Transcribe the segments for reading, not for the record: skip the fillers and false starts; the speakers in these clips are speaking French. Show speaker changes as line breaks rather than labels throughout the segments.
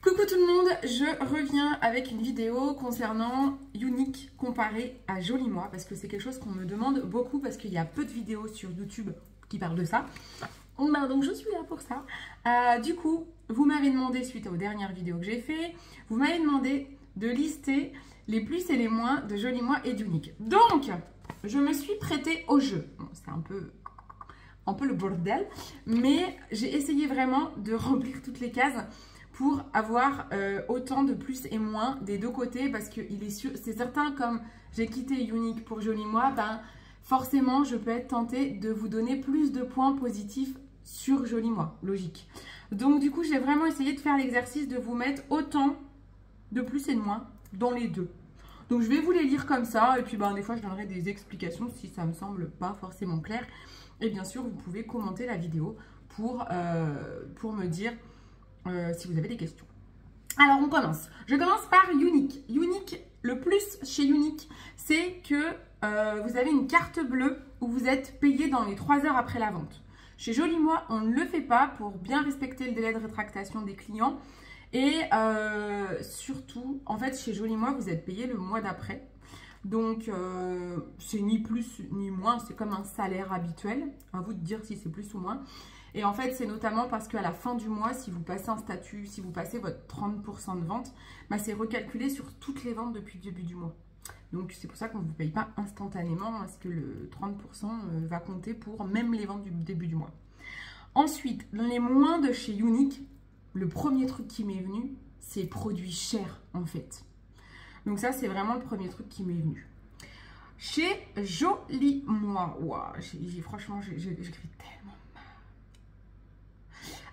Coucou tout le monde, je reviens avec une vidéo concernant Younique comparé à Joli Moi parce que c'est quelque chose qu'on me demande beaucoup parce qu'il y a peu de vidéos sur YouTube qui parlent de ça. Donc je suis là pour ça. Du coup, vous m'avez demandé suite aux dernières vidéos que j'ai fait, vous m'avez demandé de lister les plus et les moins de Joli Moi et Younique. Donc, je me suis prêtée au jeu. Bon, c'est un peu le bordel, mais j'ai essayé vraiment de remplir toutes les cases pour avoir autant de plus et moins des deux côtés parce que c'est certain, comme j'ai quitté Younique pour Joli Moi, ben, forcément je peux être tentée de vous donner plus de points positifs sur Joli Moi, logique. Donc du coup j'ai vraiment essayé de faire l'exercice de vous mettre autant de plus et de moins dans les deux. Donc je vais vous les lire comme ça et puis ben, des fois je donnerai des explications si ça me semble pas forcément clair. Et bien sûr vous pouvez commenter la vidéo pour me dire si vous avez des questions. Alors on commence. Je commence par Younique. Younique, le plus chez Younique, c'est que vous avez une carte bleue où vous êtes payé dans les 3 heures après la vente. Chez Joli Moi, on ne le fait pas pour bien respecter le délai de rétractation des clients. Et surtout, en fait, chez Joli Moi, vous êtes payé le mois d'après. Donc, c'est ni plus ni moins, c'est comme un salaire habituel. À vous de dire si c'est plus ou moins. Et en fait, c'est notamment parce qu'à la fin du mois, si vous passez un statut, si vous passez votre 30% de vente, bah, c'est recalculé sur toutes les ventes depuis le début du mois. Donc, c'est pour ça qu'on ne vous paye pas instantanément, parce que le 30% va compter pour même les ventes du début du mois. Ensuite, dans les moins de chez Younique, le premier truc qui m'est venu, c'est produits chers, en fait. Donc ça, c'est vraiment le premier truc qui m'est venu. Chez Joli Moi, wow, franchement, j'écris tellement.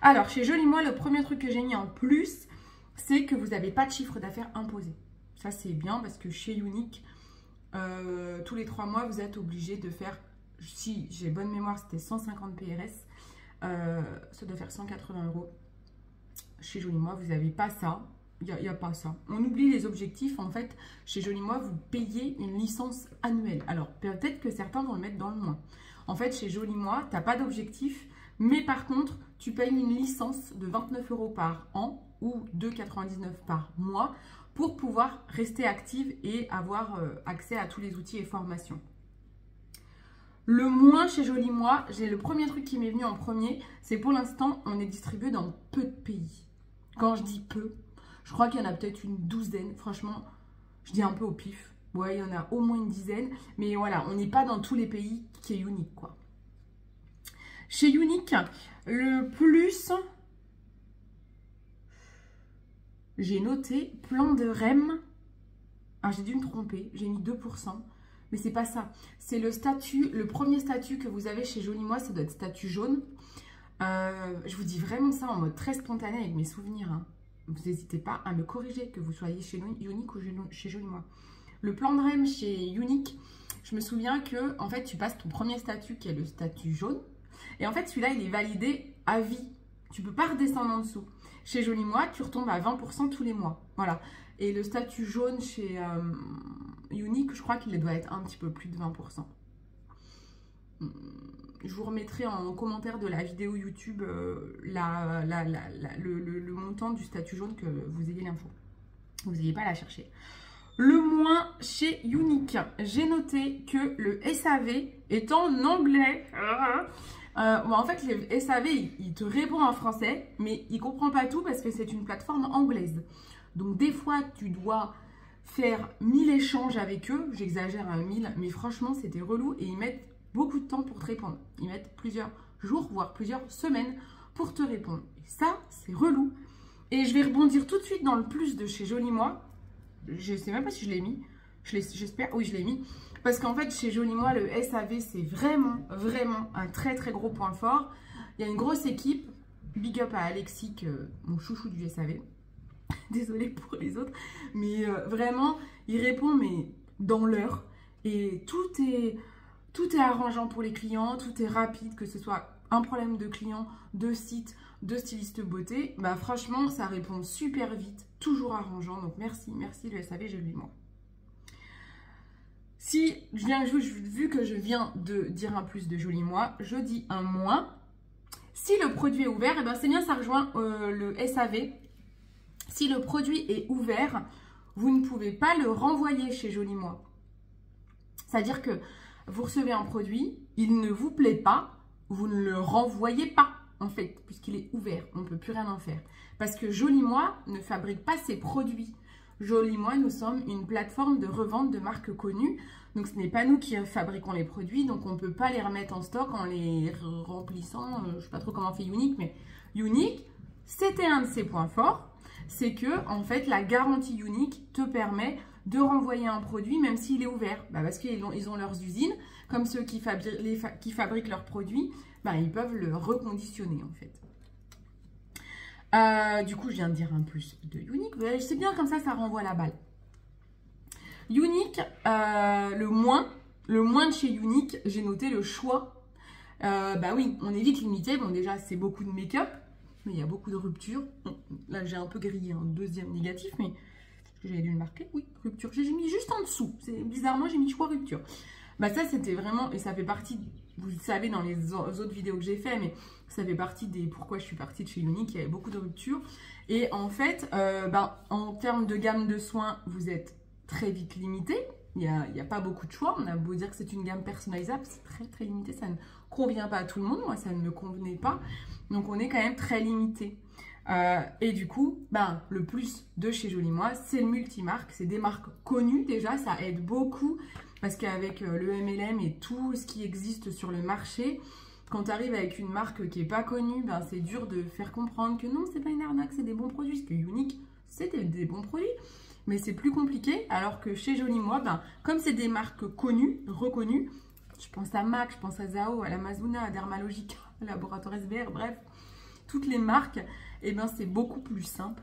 Alors, chez Joli Moi, le premier truc que j'ai mis en plus, c'est que vous n'avez pas de chiffre d'affaires imposé. Ça, c'est bien parce que chez Younique, tous les 3 mois, vous êtes obligé de faire, si j'ai bonne mémoire, c'était 150 PRS, ça doit faire 180 €. Chez Joli Moi, vous n'avez pas ça. Il n'y a pas ça. On oublie les objectifs. En fait, chez Joli Moi, vous payez une licence annuelle. Alors, peut-être que certains vont le mettre dans le moins. En fait, chez Joli Moi, tu n'as pas d'objectif. Mais par contre, tu payes une licence de 29 € par an ou 2,99 € par mois pour pouvoir rester active et avoir accès à tous les outils et formations. Le moins chez Joli Moi, j'ai le premier truc qui m'est venu en premier, c'est pour l'instant, on est distribué dans peu de pays. Quand je dis peu, je crois qu'il y en a peut-être une douzaine. Franchement, je dis un peu au pif. Ouais, il y en a au moins une dizaine. Mais voilà, on n'est pas dans tous les pays qui est Younique, quoi. Chez Younique, le plus, j'ai noté plan de REM. Alors, j'ai dû me tromper, j'ai mis 2%. Mais c'est pas ça. C'est le statut, le premier statut que vous avez chez Joli Moi, ça doit être statut jaune. Je vous dis vraiment ça en mode très spontané avec mes souvenirs, hein. Vous n'hésitez pas à me corriger, que vous soyez chez Younique ou chez Joli Moi. Le plan de REM chez Younique, je me souviens que en fait, tu passes ton premier statut qui est le statut jaune. Et en fait, celui-là, il est validé à vie. Tu ne peux pas redescendre en dessous. Chez Joli Moi, tu retombes à 20% tous les mois. Voilà. Et le statut jaune chez Younique, je crois qu'il doit être un petit peu plus de 20%. Je vous remettrai en commentaire de la vidéo YouTube le montant du statut jaune, que vous ayez l'info. Vous n'ayez pas à la chercher. Le moins chez Younique, j'ai noté que le SAV est en anglais. Bon, en fait, le SAV, il te répond en français, mais il ne comprend pas tout parce que c'est une plateforme anglaise. Donc, des fois, tu dois faire 1000 échanges avec eux. J'exagère à 1000, mais franchement, c'était relou et ils mettent beaucoup de temps pour te répondre. Ils mettent plusieurs jours, voire plusieurs semaines pour te répondre. Et ça, c'est relou. Et je vais rebondir tout de suite dans le plus de chez Joli Moi. Je ne sais même pas si je l'ai mis. J'espère. Oui, je l'ai mis. Parce qu'en fait, chez Joli Moi, le SAV, c'est vraiment, vraiment un très, très gros point fort. Il y a une grosse équipe. Big up à Alexis, mon chouchou du SAV. Désolée pour les autres. Mais vraiment, il répond mais dans l'heure. Et tout est arrangeant pour les clients. Tout est rapide, que ce soit un problème de client, de site, de styliste beauté. Bah, franchement, ça répond super vite. Toujours arrangeant. Donc, merci le SAV, Joli Moi. Si vu que je viens de dire un plus de Joli Moi, je dis un moins. Si le produit est ouvert, eh ben c'est bien, ça rejoint le SAV. Si le produit est ouvert, vous ne pouvez pas le renvoyer chez Joli Moi. C'est-à-dire que vous recevez un produit, il ne vous plaît pas, vous ne le renvoyez pas, en fait, puisqu'il est ouvert. On ne peut plus rien en faire. Parce que Joli Moi ne fabrique pas ses produits. Joli Moi, nous sommes une plateforme de revente de marques connues. Donc, ce n'est pas nous qui fabriquons les produits. Donc, on ne peut pas les remettre en stock en les remplissant. Je ne sais pas trop comment fait Younique, mais Younique, c'était un de ses points forts. C'est que, en fait, la garantie Younique te permet de renvoyer un produit même s'il est ouvert. Parce qu'ils ont leurs usines. Comme ceux qui fabriquent leurs produits, ils peuvent le reconditionner, en fait. Du coup, je viens de dire un plus de Younique. C'est bien comme ça renvoie la balle. Younique, le moins de chez Younique, j'ai noté le choix. Oui, on est vite limité. Bon, déjà, c'est beaucoup de make-up, mais il y a beaucoup de ruptures. Là, j'ai un peu grillé un deuxième négatif, mais j'ai dû le marquer. Oui, rupture. J'ai mis juste en dessous. Bizarrement, j'ai mis choix rupture. Ça, c'était vraiment, et ça fait partie, vous le savez dans les autres vidéos que j'ai fait, mais ça fait partie des pourquoi je suis partie de chez Younique. Il y avait beaucoup de ruptures. Et en fait, en termes de gamme de soins, vous êtes très vite limité. Il n'y a pas beaucoup de choix. On a beau dire que c'est une gamme personnalisable, c'est très très limité. Ça ne convient pas à tout le monde. Moi, ça ne me convenait pas. Donc, on est quand même très limité. Et du coup, le plus de chez Joli Moi, c'est le multimarque. C'est des marques connues déjà. Ça aide beaucoup parce qu'avec le MLM et tout ce qui existe sur le marché, quand tu arrives avec une marque qui n'est pas connue, c'est dur de faire comprendre que non, c'est pas une arnaque, c'est des bons produits. Parce que Younique, c'est des bons produits. Mais c'est plus compliqué, alors que chez Joli Moi, comme c'est des marques connues, reconnues, je pense à MAC, je pense à Zao, à l'Amazona, à Dermalogica, à Laboratoire SBR, bref, toutes les marques, c'est beaucoup plus simple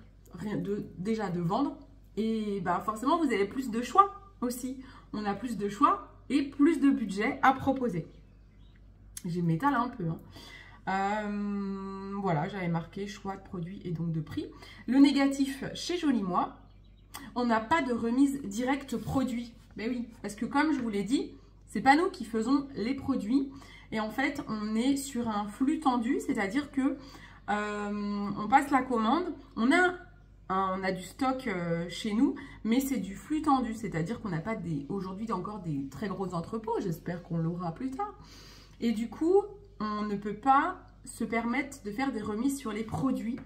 déjà de vendre. Et forcément, vous avez plus de choix aussi. On a plus de choix et plus de budget à proposer. J'ai m'étale un peu. Voilà, j'avais marqué choix de produits et donc de prix. Le négatif chez Joli Moi, on n'a pas de remise directe produit. Ben oui, parce que comme je vous l'ai dit, c'est pas nous qui faisons les produits. Et en fait, on est sur un flux tendu, c'est-à-dire que on passe la commande, on a du stock chez nous, mais c'est du flux tendu, c'est-à-dire qu'on n'a pas aujourd'hui encore des très gros entrepôts. J'espère qu'on l'aura plus tard. Et du coup, on ne peut pas se permettre de faire des remises sur les produits,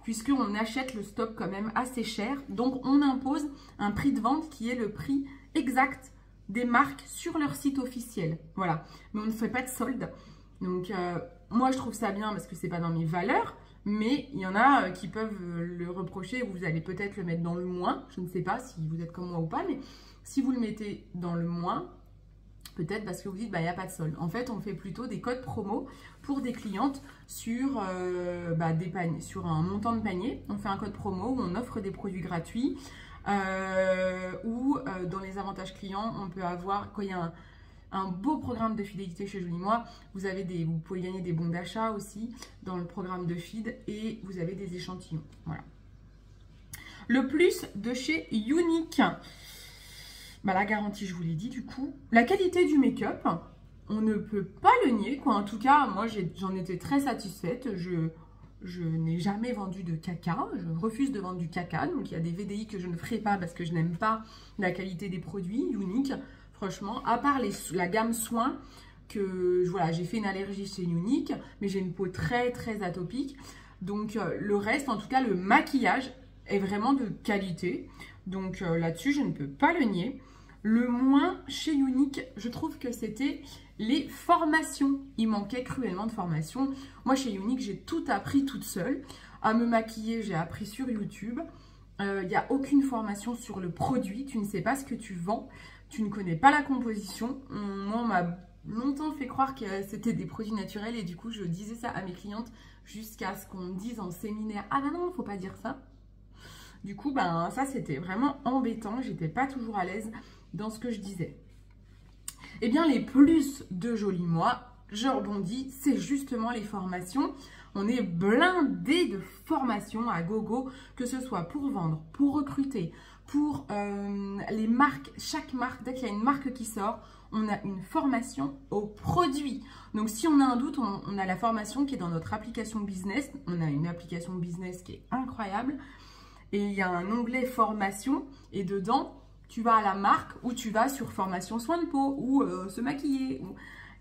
puisqu'on achète le stock quand même assez cher. Donc, on impose un prix de vente qui est le prix exact des marques sur leur site officiel. Voilà. Mais on ne fait pas de solde. Donc, moi, je trouve ça bien parce que c'est pas dans mes valeurs. Mais il y en a qui peuvent le reprocher. Vous allez peut-être le mettre dans le moins. Je ne sais pas si vous êtes comme moi ou pas. Mais si vous le mettez dans le moins, peut-être parce que vous dites, il n'y a pas de solde. En fait, on fait plutôt des codes promo pour des clientes sur, des paniers, sur un montant de panier. On fait un code promo où on offre des produits gratuits. Ou dans les avantages clients, on peut avoir, quand il y a un beau programme de fidélité chez Joli Moi, vous pouvez gagner des bons d'achat aussi dans le programme de feed et vous avez des échantillons. Voilà. Le plus de chez Younique. La garantie, je vous l'ai dit du coup. La qualité du make-up, on ne peut pas le nier, quoi. En tout cas, moi, j'en étais très satisfaite. Je n'ai jamais vendu de caca. Je refuse de vendre du caca. Donc, il y a des VDI que je ne ferai pas parce que je n'aime pas la qualité des produits Younique. Franchement, à part la gamme soins, j'ai fait une allergie chez Younique, mais j'ai une peau très, très atopique. Donc, le reste, en tout cas, le maquillage est vraiment de qualité. Donc, là-dessus, je ne peux pas le nier. Le moins chez Younique, je trouve que c'était les formations. Il manquait cruellement de formations. Moi, chez Younique, j'ai tout appris toute seule. À me maquiller, j'ai appris sur YouTube. Il n'y a aucune formation sur le produit. Tu ne sais pas ce que tu vends. Tu ne connais pas la composition. Moi, on m'a longtemps fait croire que c'était des produits naturels. Et du coup, je disais ça à mes clientes jusqu'à ce qu'on me dise en séminaire. Ah non, il ne faut pas dire ça. Du coup, ça, c'était vraiment embêtant. J'étais pas toujours à l'aise dans ce que je disais. Eh bien, les plus de Joli Moi, je rebondis, c'est justement les formations. On est blindé de formations à gogo, que ce soit pour vendre, pour recruter, pour les marques. Chaque marque, dès qu'il y a une marque qui sort, on a une formation au produit. Donc, si on a un doute, on a la formation qui est dans notre application business. On a une application business qui est incroyable. et il y a un onglet formation et dedans, tu vas à la marque ou tu vas sur formation soins de peau ou se maquiller.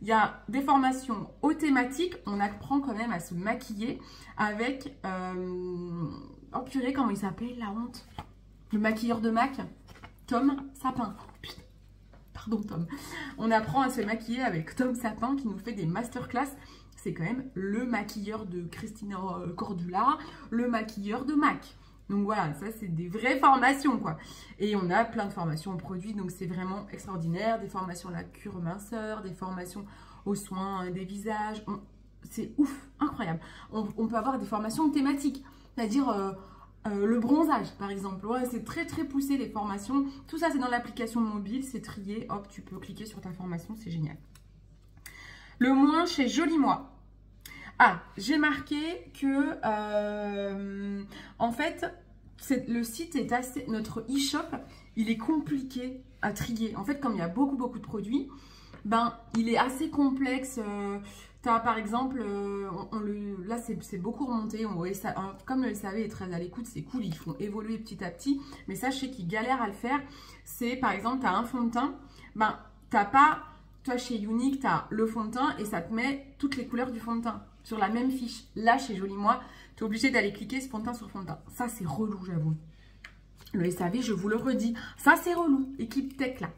Il y a des formations aux thématiques. On apprend quand même à se maquiller avec... Oh purée, comment il s'appelle, la honte? Le maquilleur de Mac, Tom Sapin. Putain. Pardon Tom. On apprend à se maquiller avec Tom Sapin qui nous fait des masterclass. C'est quand même le maquilleur de Christina Cordula, le maquilleur de Mac. Donc voilà, ça c'est des vraies formations quoi. Et on a plein de formations aux produits, donc c'est vraiment extraordinaire. Des formations à la cure minceur, des formations aux soins des visages. C'est ouf, incroyable. On peut avoir des formations thématiques, c'est-à-dire le bronzage par exemple. Ouais, c'est très très poussé les formations. Tout ça c'est dans l'application mobile, c'est trié. Hop, tu peux cliquer sur ta formation, c'est génial. Le moins chez Joli Moi. Ah, j'ai marqué que, en fait, le site est assez... Notre e-shop, il est compliqué à trier. En fait, comme il y a beaucoup de produits, ben, il est assez complexe. Tu as, par exemple, là, c'est beaucoup remonté. Comme le SAV est très à l'écoute, c'est cool. Ils font évoluer petit à petit. Mais ça, je sais qu'ils galèrent à le faire. C'est, par exemple, tu as un fond de teint. Ben, tu n'as pas... Toi, chez Younique, tu as le fond de teint et ça te met toutes les couleurs du fond de teint sur la même fiche. Là, chez Joli Moi, tu es obligé d'aller cliquer ce fond de teint sur fond de teint. Ça, c'est relou, j'avoue. Le SAV, je vous le redis, ça, c'est relou. Équipe tech, là.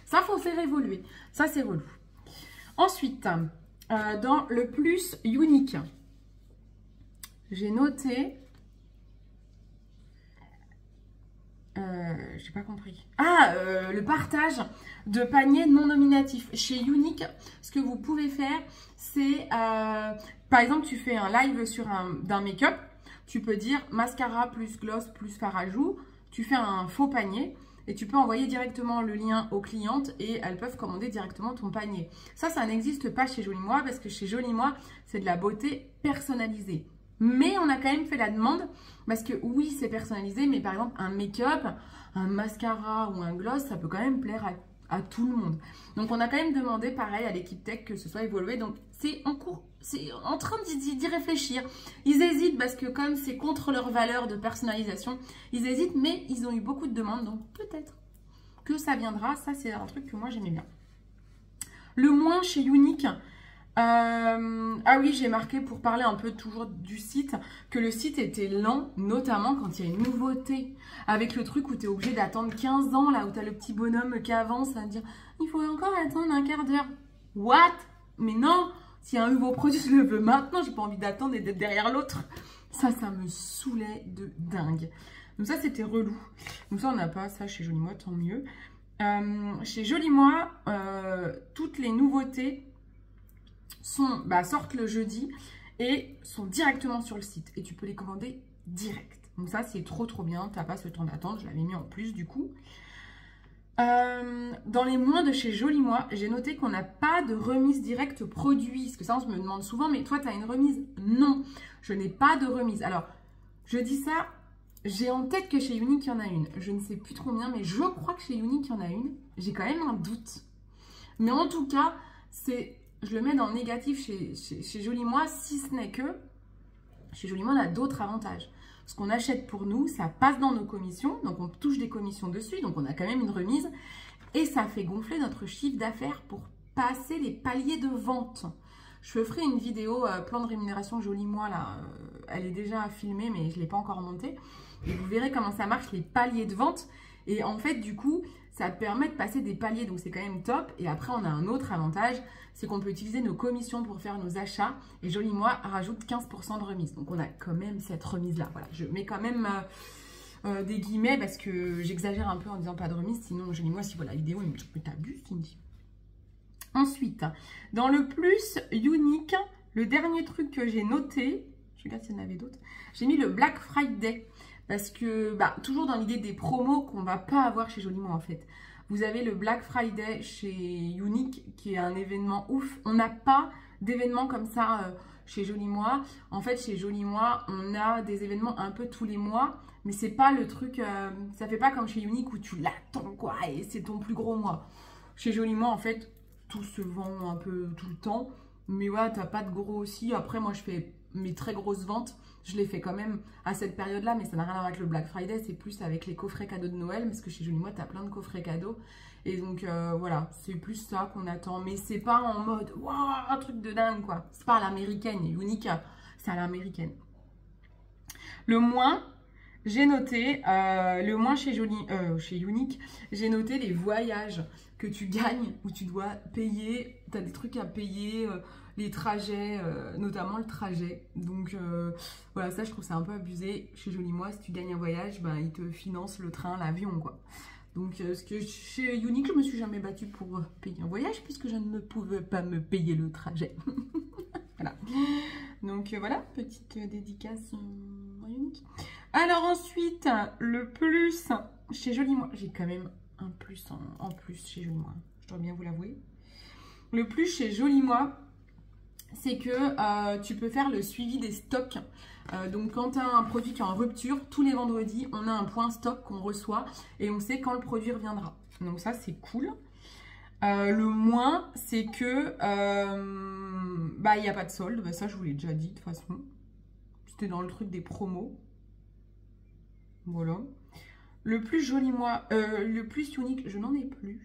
Ça, faut faire évoluer. Ça, c'est relou. Ensuite, dans le plus Younique, j'ai noté... j'ai pas compris. Ah, le partage de paniers non nominatifs. Chez Younique, ce que vous pouvez faire, c'est, par exemple, tu fais un live sur d'un make-up. Tu peux dire mascara plus gloss plus fard à joues. Tu fais un faux panier et tu peux envoyer directement le lien aux clientes et elles peuvent commander directement ton panier. Ça n'existe pas chez Joli Moi parce que chez Joli Moi, c'est de la beauté personnalisée. Mais on a quand même fait la demande parce que oui, c'est personnalisé, mais par exemple, un make-up, un mascara ou un gloss, ça peut quand même plaire à tout le monde. Donc, on a quand même demandé, pareil, à l'équipe tech que ce soit évolué. Donc, c'est en cours, c'est en train d'y réfléchir. Ils hésitent parce que comme c'est contre leur valeur de personnalisation, ils hésitent, mais ils ont eu beaucoup de demandes. Donc, peut-être que ça viendra. Ça, c'est un truc que moi, j'aimais bien. Le moins chez Younique... ah oui, j'ai marqué pour parler un peu toujours du site, que le site était lent, notamment quand il y a une nouveauté. Avec le truc où tu es obligé d'attendre 15 ans, là où tu as le petit bonhomme qui avance à dire « Il faut encore attendre un quart d'heure. » What? Mais non, s'il y a un nouveau produit, je le veux maintenant, j'ai pas envie d'attendre et d'être derrière l'autre. Ça me saoulait de dingue. Donc ça, c'était relou. Donc ça, on n'a pas ça chez Joli Moi, tant mieux. Chez Joli Moi, toutes les nouveautés sortent le jeudi et sont directement sur le site. Et tu peux les commander direct. Donc ça, c'est trop bien. Tu n'as pas ce temps d'attente. Je l'avais mis en plus du coup. Dans les moins de chez Joli Moi, j'ai noté qu'on n'a pas de remise directe produit. Parce que ça, on se me demande souvent, mais toi, tu as une remise? Non, je n'ai pas de remise. Alors, je dis ça, j'ai en tête que chez Younique, il y en a une. Je ne sais plus trop bien, mais je crois que chez Younique, il y en a une. J'ai quand même un doute. Mais en tout cas, je le mets dans le négatif chez Joli Moi, si ce n'est que chez Joli Moi, on a d'autres avantages. Ce qu'on achète pour nous, ça passe dans nos commissions, donc on touche des commissions dessus, donc on a quand même une remise. Et ça fait gonfler notre chiffre d'affaires pour passer les paliers de vente. Je ferai une vidéo plan de rémunération Joli Moi, là, elle est déjà filmée, mais je ne l'ai pas encore montée. Et vous verrez comment ça marche, les paliers de vente. Et en fait, du coup, ça permet de passer des paliers, donc c'est quand même top. Et après, on a un autre avantage, c'est qu'on peut utiliser nos commissions pour faire nos achats. Et Joli Moi rajoute 15% de remise. Donc, on a quand même cette remise-là. Voilà, je mets quand même des guillemets parce que j'exagère un peu en disant pas de remise. Sinon, Joli Moi, si voilà la vidéo, il me dit, mais t'abuses, Cindy. Ensuite, dans le plus Younique, le dernier truc que j'ai noté, je regarde s'il y en avait d'autres, j'ai mis le Black Friday. Parce que, toujours dans l'idée des promos qu'on ne va pas avoir chez Joli Moi en fait. Vous avez le Black Friday chez Younique qui est un événement ouf. On n'a pas d'événements comme ça chez Joli Moi. En fait, chez Joli Moi, on a des événements un peu tous les mois. Mais c'est pas le truc, ça fait pas comme chez Younique où tu l'attends quoi et c'est ton plus gros mois. Chez Joli Moi, en fait, tout se vend un peu tout le temps. Mais voilà, t'as pas de gros aussi. Après, moi, je fais mes très grosses ventes, je les fais quand même à cette période-là, mais ça n'a rien à voir avec le Black Friday, c'est plus avec les coffrets cadeaux de Noël, parce que chez Jolie Moi, tu as plein de coffrets cadeaux. Et donc, voilà, c'est plus ça qu'on attend. Mais c'est pas en mode, waouh, un truc de dingue, quoi. C'est pas à l'américaine, Unique, c'est à l'américaine. Le moins, j'ai noté, le moins chez Unique, j'ai noté les voyages que tu gagnes, où tu dois payer, tu as des trucs à payer, les trajets, notamment le trajet. Donc voilà, ça je trouve ça un peu abusé. Chez Jolie Moi, si tu gagnes un voyage, ben, ils te financent le train, l'avion, quoi. Donc ce que chez Unique, je me suis jamais battue pour payer un voyage, puisque je ne pouvais pas me payer le trajet. Voilà. Donc voilà, petite dédicace à Unique. Alors ensuite, le plus chez Jolie Moi, j'ai quand même un plus en plus chez Jolie Moi, je dois bien vous l'avouer. Le plus chez Jolie Moi, c'est que tu peux faire le suivi des stocks. Donc quand tu as un produit qui est en rupture, tous les vendredis, on a un point stock qu'on reçoit et on sait quand le produit reviendra. Donc ça, c'est cool. Le moins, c'est que il n'y a pas de solde. Bah, ça, je vous l'ai déjà dit de toute façon. C'était dans le truc des promos. Voilà. Le plus Jolie Moi, le plus Unique, je n'en ai plus.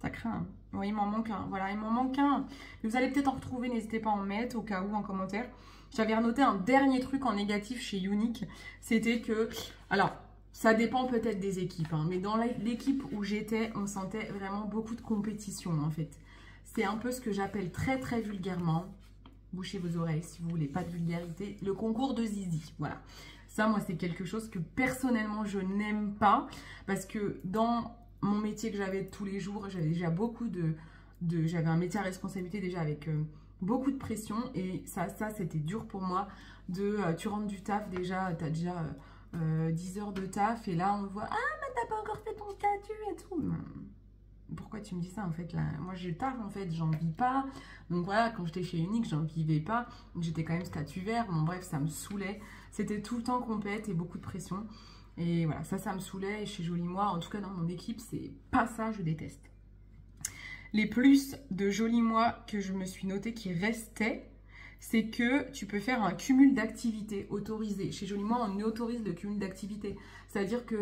Ça craint. Oui, il m'en manque un. Voilà, il m'en manque un. Vous allez peut-être en retrouver, n'hésitez pas à en mettre au cas où en commentaire. J'avais noté un dernier truc en négatif chez Unique. C'était que, alors, ça dépend peut-être des équipes, hein, mais dans l'équipe où j'étais, on sentait vraiment beaucoup de compétition en fait. C'est un peu ce que j'appelle très très vulgairement, bouchez vos oreilles si vous voulez, pas de vulgarité, le concours de zizi. Voilà. Ça, moi, c'est quelque chose que personnellement, je n'aime pas parce que dans mon métier que j'avais tous les jours, j'avais déjà beaucoup j'avais un métier à responsabilité déjà avec beaucoup de pression et ça c'était dur pour moi tu rentres du taf déjà, tu as déjà 10 heures de taf et là on voit « Ah, mais t'as pas encore fait ton statut et tout !» Pourquoi tu me dis ça en fait là? Moi je taffe en fait, j'en vis pas. Donc voilà, quand j'étais chez Unique, j'en vivais pas. J'étais quand même statut vert. Bon bref, ça me saoulait. C'était tout le temps compète et beaucoup de pression. Et voilà, ça me saoulait. Et chez Jolie Moi, en tout cas dans mon équipe, c'est pas ça, je déteste. Les plus de Jolie Moi que je me suis noté qui restaient, c'est que tu peux faire un cumul d'activités autorisé. Chez Jolie Moi, on autorise le cumul d'activités. C'est-à-dire que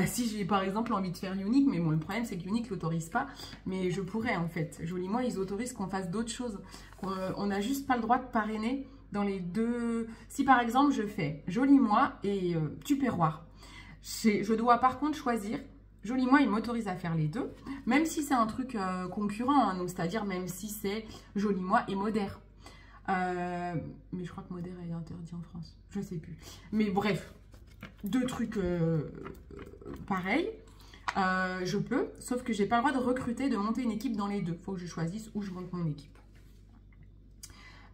si j'ai par exemple envie de faire Unique, mais bon, le problème c'est que Unique ne l'autorise pas, mais je pourrais en fait. Jolie Moi, ils autorisent qu'on fasse d'autres choses. On n'a juste pas le droit de parrainer dans les deux. Si par exemple je fais Jolie Moi et Tupperware, je dois par contre choisir. Jolie Moi, il m'autorise à faire les deux, même si c'est un truc concurrent, hein, c'est-à-dire même si c'est Jolie Moi et Modère. Mais je crois que Modère est interdit en France, je sais plus. Mais bref, deux trucs pareils, je peux, sauf que j'ai pas le droit de recruter, de monter une équipe dans les deux. Il faut que je choisisse où je monte mon équipe.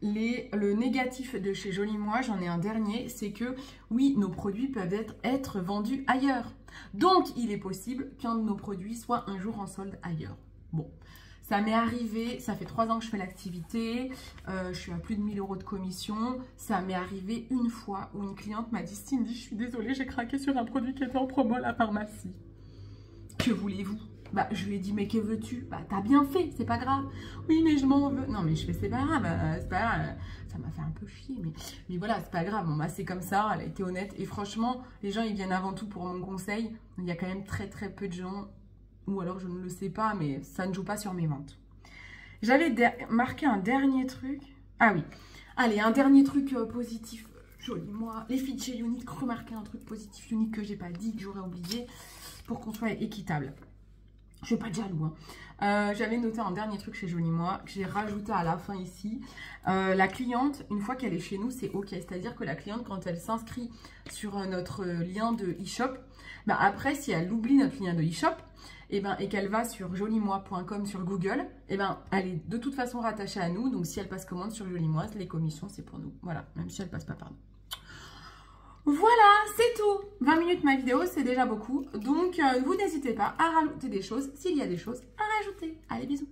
Le négatif de chez Jolie Moi, j'en ai un dernier, c'est que oui, nos produits peuvent être vendus ailleurs. Donc, il est possible qu'un de nos produits soit un jour en solde ailleurs. Bon, ça m'est arrivé, ça fait 3 ans que je fais l'activité, je suis à plus de 1000 € de commission. Ça m'est arrivé une fois où une cliente m'a dit « Cindy, je suis désolée, j'ai craqué sur un produit qui était en promo à la pharmacie. Que voulez-vous ?» Bah, je lui ai dit, mais que veux-tu? Bah, t'as bien fait, c'est pas grave. Oui, mais je m'en veux. Non, mais je fais, c'est pas grave, c'est pas grave. Ça m'a fait un peu chier, mais voilà, c'est pas grave. Bon, bah, c'est comme ça, elle a été honnête. Et franchement, les gens, ils viennent avant tout pour mon conseil. Il y a quand même très, très peu de gens, ou alors je ne le sais pas, mais ça ne joue pas sur mes ventes. J'avais marqué un dernier truc. Ah oui. Allez, un dernier truc positif. Jolie Moi. Les filles de chez Unique, remarquez un truc positif Unique que j'ai pas dit, que j'aurais oublié, pour qu'on soit équitable. Je suis pas de jaloux. Hein. J'avais noté un dernier truc chez Jolie Moi que j'ai rajouté à la fin ici. La cliente, une fois qu'elle est chez nous, c'est OK. C'est-à-dire que la cliente, quand elle s'inscrit sur notre lien de e-shop, bah après, si elle oublie notre lien de e-shop et qu'elle va sur joliemoi.com sur Google, elle est de toute façon rattachée à nous. Donc, si elle passe commande sur Jolie Moi, les commissions, c'est pour nous. Voilà, même si elle passe pas par nous. Voilà, c'est tout. 20 minutes ma vidéo, c'est déjà beaucoup. Donc, vous n'hésitez pas à rajouter des choses s'il y a des choses à rajouter. Allez, bisous.